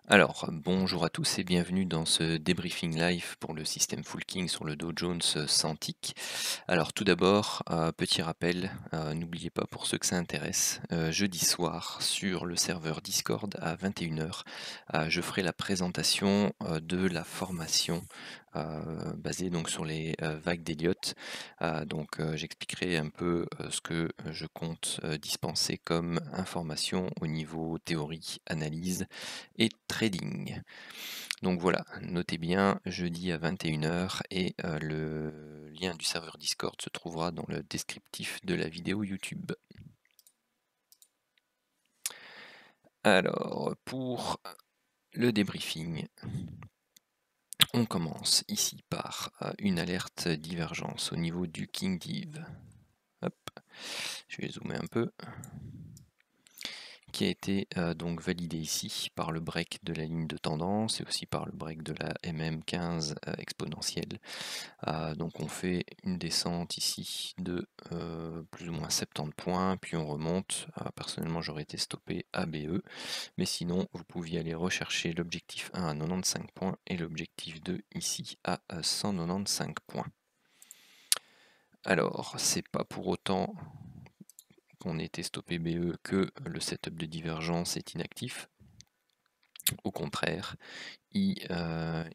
Alors, bonjour à tous et bienvenue dans ce débriefing live pour le système Full King sur le Dow Jones sans tick. Alors tout d'abord, petit rappel, n'oubliez pas pour ceux que ça intéresse, jeudi soir sur le serveur Discord à 21h, je ferai la présentation de la formation basée donc sur les vagues d'Elliott. Donc j'expliquerai un peu ce que je compte dispenser comme information au niveau théorie, analyse et trading. Donc voilà, notez bien, jeudi à 21h et le lien du serveur Discord se trouvera dans le descriptif de la vidéo YouTube. Alors, pour le débriefing, on commence ici par une alerte divergence au niveau du King Div. Hop, je vais zoomer un peu. Qui a été donc validé ici par le break de la ligne de tendance et aussi par le break de la MM15 exponentielle. Donc on fait une descente ici de plus ou moins 70 points, puis on remonte. Personnellement j'aurais été stoppé à BE, mais sinon vous pouviez aller rechercher l'objectif 1 à 95 points et l'objectif 2 ici à 195 points. Alors c'est pas pour autant qu'on ait été stoppé BE que le setup de divergence est inactif. Au contraire, il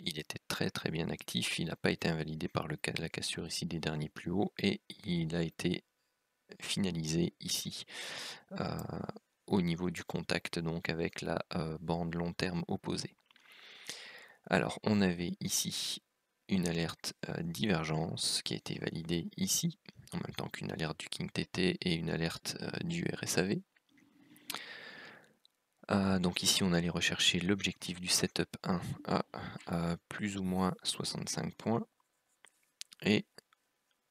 était très bien actif, il n'a pas été invalidé par la cassure ici des derniers plus hauts et il a été finalisé ici au niveau du contact donc avec la bande long terme opposée. Alors on avait ici une alerte divergence qui a été validée ici en même temps qu'une alerte du King TT et une alerte du RSAV. Donc ici on allait rechercher l'objectif du setup 1 à plus ou moins 65 points et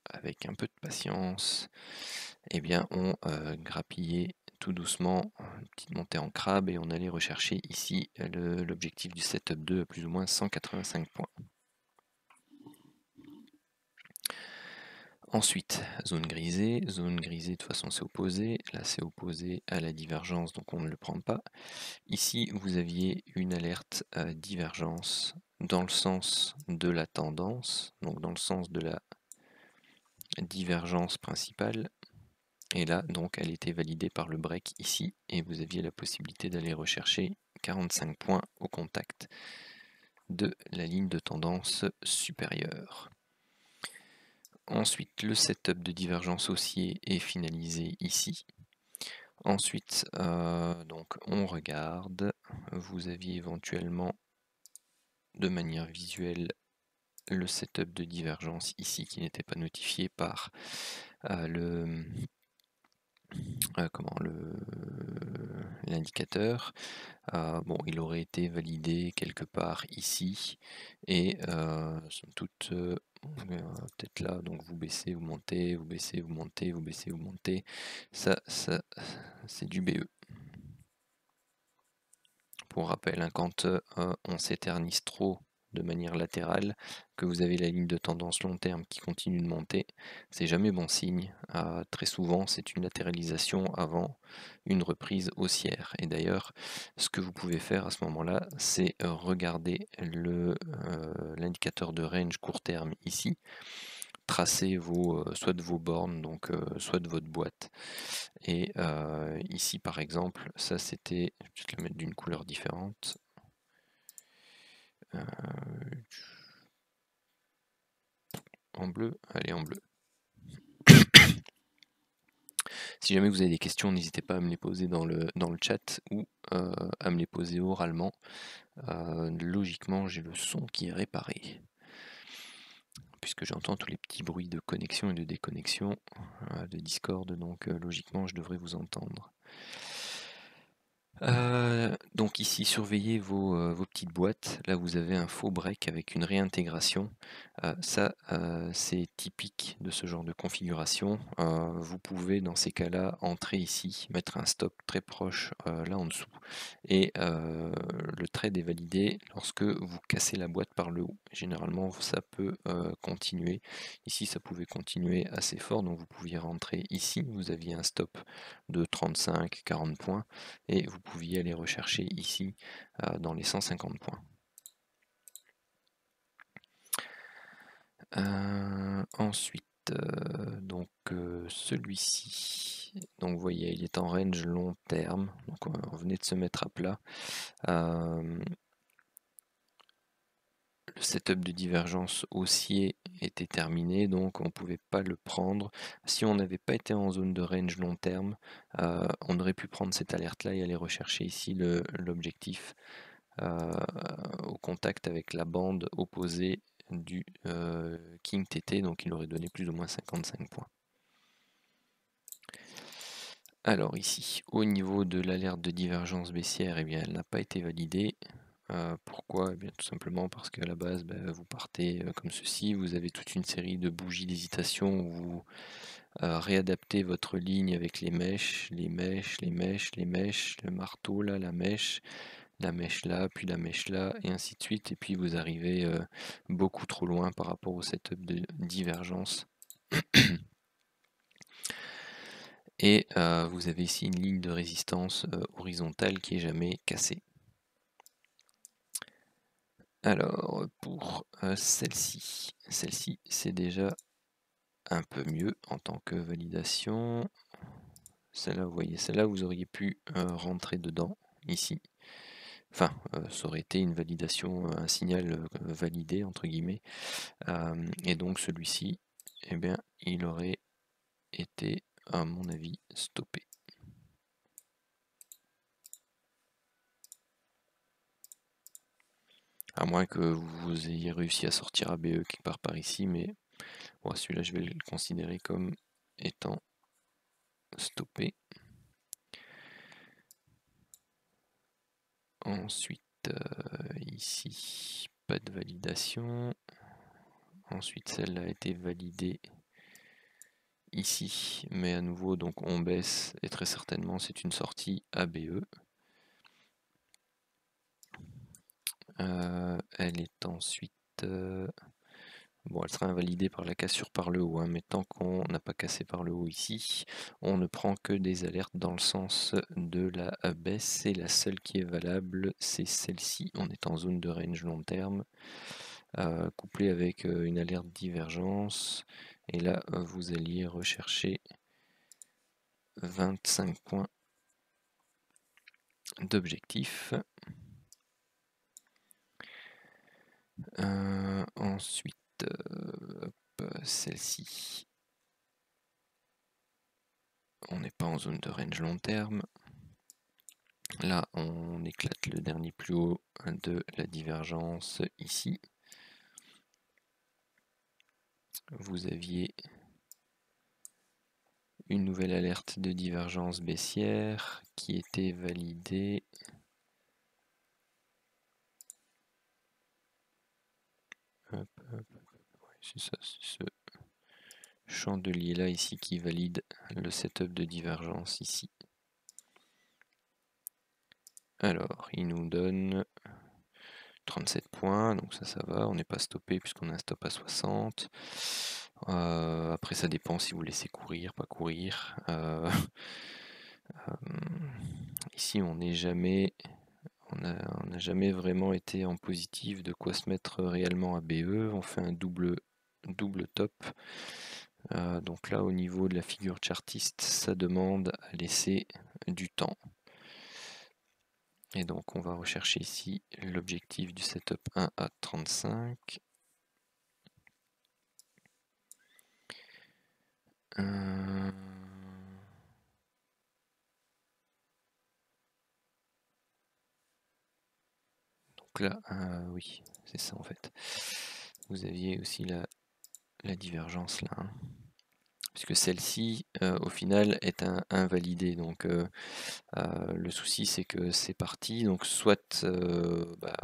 avec un peu de patience eh bien on grappillait tout doucement une petite montée en crabe et on allait rechercher ici l'objectif du setup 2 à plus ou moins 185 points. Ensuite, zone grisée de toute façon c'est opposé, là c'est opposé à la divergence donc on ne le prend pas. Ici vous aviez une alerte divergence dans le sens de la tendance, donc dans le sens de la divergence principale, et là donc elle était validée par le break ici et vous aviez la possibilité d'aller rechercher 45 points au contact de la ligne de tendance supérieure. Ensuite, le setup de divergence haussier est finalisé ici. Ensuite, donc on regarde, vous aviez éventuellement de manière visuelle le setup de divergence ici qui n'était pas notifié par l'indicateur. Bon, il aurait été validé quelque part ici et somme toute peut-être là, donc vous baissez, vous montez, vous baissez, vous montez, vous baissez, vous montez, ça c'est du BE. Pour rappel, hein, quand on s'éternise trop de manière latérale, que vous avez la ligne de tendance long terme qui continue de monter, c'est jamais bon signe. Très souvent, c'est une latéralisation avant une reprise haussière. Et d'ailleurs, ce que vous pouvez faire à ce moment-là, c'est regarder l'indicateur de range court terme ici, tracer soit de vos bornes, donc soit de votre boîte. Et ici, par exemple, ça c'était, je vais peut-être le mettre d'une couleur différente. En bleu, allez en bleu. Si jamais vous avez des questions, n'hésitez pas à me les poser dans le chat ou à me les poser oralement. Logiquement, j'ai le son qui est réparé. Puisque j'entends tous les petits bruits de connexion et de déconnexion de Discord, donc logiquement, je devrais vous entendre. Donc ici, surveillez vos petites boîtes. Là, vous avez un faux break avec une réintégration. Ça, c'est typique de ce genre de configuration. Vous pouvez, dans ces cas-là, entrer ici, mettre un stop très proche là en dessous. Et le trade est validé lorsque vous cassez la boîte par le haut. Généralement, ça peut continuer. Ici, ça pouvait continuer assez fort, donc vous pouviez rentrer ici. Vous aviez un stop de 35-40 points et vous pouviez aller rechercher ici dans les 150 points. Ensuite, donc celui-ci, donc vous voyez, il est en range long terme, donc on venait de se mettre à plat. Le setup de divergence haussier était terminé, donc on ne pouvait pas le prendre. Si on n'avait pas été en zone de range long terme, on aurait pu prendre cette alerte là et aller rechercher ici l'objectif au contact avec la bande opposée du King TT, donc il aurait donné plus ou moins 55 points. Alors ici, au niveau de l'alerte de divergence baissière, eh bien, elle n'a pas été validée. Pourquoi? Eh bien, tout simplement parce qu'à la base, vous partez comme ceci, vous avez toute une série de bougies d'hésitation où vous réadaptez votre ligne avec les mèches, les mèches, les mèches, les mèches, le marteau là, la mèche là, puis la mèche là, et ainsi de suite, et puis vous arrivez beaucoup trop loin par rapport au setup de divergence. Et vous avez ici une ligne de résistance horizontale qui est jamais cassée. Alors pour celle-ci c'est déjà un peu mieux en tant que validation. Celle-là, vous voyez, celle-là vous auriez pu rentrer dedans, ici. Enfin, ça aurait été une validation, un signal validé, entre guillemets. Et donc celui-ci, eh bien, il aurait été, à mon avis, stoppé. À moins que vous ayez réussi à sortir ABE quelque part par ici, mais bon, celui-là, je vais le considérer comme étant stoppé. Ensuite, ici, pas de validation. Ensuite, celle-là a été validée ici, mais à nouveau, donc on baisse, et très certainement, c'est une sortie ABE. Elle est ensuite... bon, elle sera invalidée par la cassure par le haut, hein, mais tant qu'on n'a pas cassé par le haut ici, on ne prend que des alertes dans le sens de la baisse, et la seule qui est valable, c'est celle-ci. On est en zone de range long terme, couplée avec une alerte divergence, et là, vous alliez rechercher 25 points d'objectif. Ensuite, celle-ci, on n'est pas en zone de range long terme. Là, on éclate le dernier plus haut de la divergence ici. Vous aviez une nouvelle alerte de divergence baissière qui était validée. Hop, hop. Ouais, c'est ça, c'est ce chandelier là ici qui valide le setup de divergence ici. Alors, il nous donne 37 points, donc ça va, on n'est pas stoppé puisqu'on a un stop à 60. Après ça dépend si vous laissez courir, pas courir. Ici on n'a jamais vraiment été en positif de quoi se mettre réellement à BE. On fait un double top. Donc là au niveau de la figure chartiste, ça demande à laisser du temps. Et donc on va rechercher ici l'objectif du setup 1 à 35. Donc là, oui, c'est ça en fait. Vous aviez aussi la divergence là. Hein. Puisque celle-ci, au final, est invalidée. Donc le souci, c'est que c'est parti. Donc soit,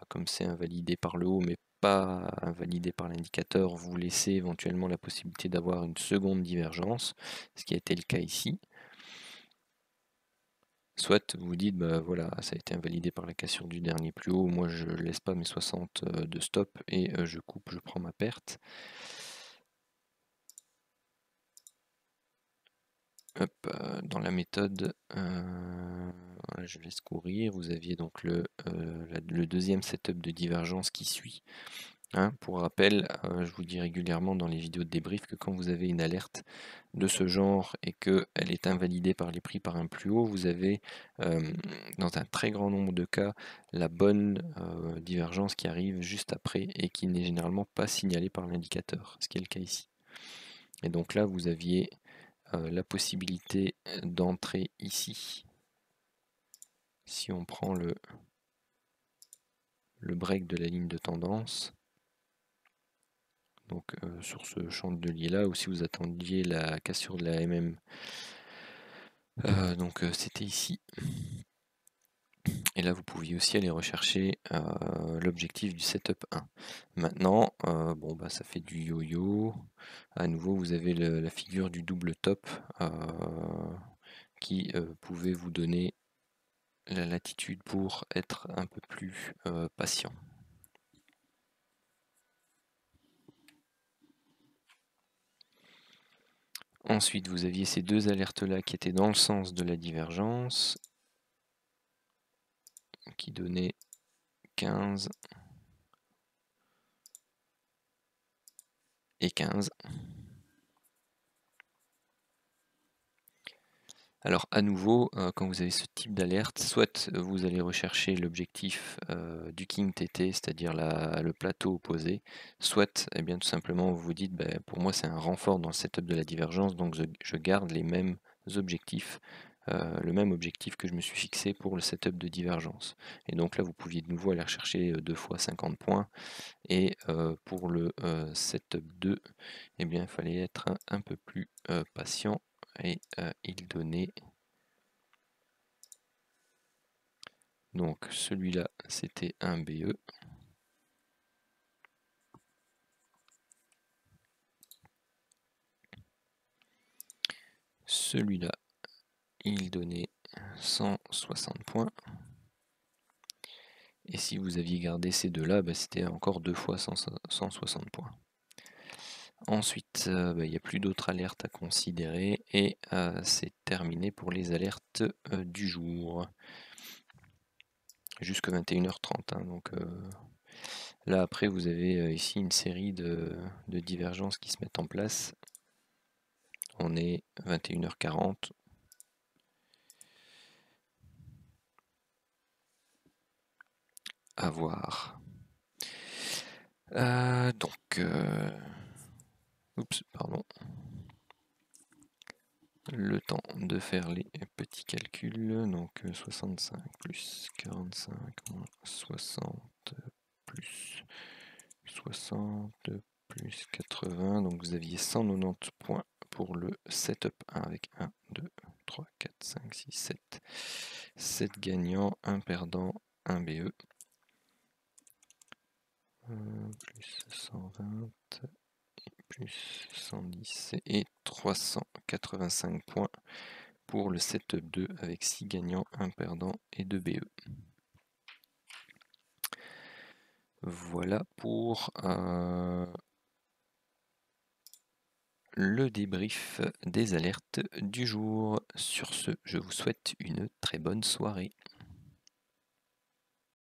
comme c'est invalidé par le haut, mais pas invalidé par l'indicateur, vous laissez éventuellement la possibilité d'avoir une seconde divergence, ce qui a été le cas ici. Soit vous dites, voilà, ça a été invalidé par la cassure du dernier plus haut, moi je laisse pas mes 60 de stop et je coupe, je prends ma perte. hop, dans la méthode, je laisse courir. Vous aviez donc le deuxième setup de divergence qui suit. Hein, pour rappel, je vous dis régulièrement dans les vidéos de débrief que quand vous avez une alerte de ce genre et qu'elle est invalidée par les prix par un plus haut, vous avez dans un très grand nombre de cas la bonne divergence qui arrive juste après et qui n'est généralement pas signalée par l'indicateur, ce qui est le cas ici. Et donc là, vous aviez la possibilité d'entrer ici. Si on prend le break de la ligne de tendance, donc sur ce chandelier là, ou si vous attendiez la cassure de la MM, donc c'était ici. Et là, vous pouviez aussi aller rechercher l'objectif du setup 1. Maintenant, bon, bah, ça fait du yo-yo. À nouveau, vous avez la figure du double top qui pouvait vous donner la latitude pour être un peu plus patient. Ensuite, vous aviez ces deux alertes-là qui étaient dans le sens de la divergence, qui donnaient 15 et 15. Alors à nouveau, quand vous avez ce type d'alerte, soit vous allez rechercher l'objectif du King TT, c'est-à-dire le plateau opposé, soit eh bien, tout simplement vous vous dites pour moi c'est un renfort dans le setup de la divergence, donc je garde les mêmes objectifs, le même objectif que je me suis fixé pour le setup de divergence. Et donc là vous pouviez de nouveau aller rechercher 2 fois 50 points, et pour le setup 2, eh bien, il fallait être un peu plus patient. Et il donnait, donc celui-là c'était un BE, celui-là il donnait 160 points, et si vous aviez gardé ces deux là, c'était encore 2 fois 160 points. Ensuite, il n'y a plus d'autres alertes à considérer, et c'est terminé pour les alertes du jour jusqu'à 21h30, hein, donc là après vous avez ici une série de divergences qui se mettent en place. On est 21h40. À voir. Oups, pardon. Le temps de faire les petits calculs. Donc 65 plus 45 moins 60 plus 60 plus 80. Donc vous aviez 190 points pour le setup 1 avec 1, 2, 3, 4, 5, 6, 7. 7 gagnants, 1 perdant, 1 BE. Plus 120 plus 110 et 385 points pour le setup 2 avec 6 gagnants, 1 perdant et 2 BE. Voilà pour le débrief des alertes du jour. Sur ce, je vous souhaite une très bonne soirée.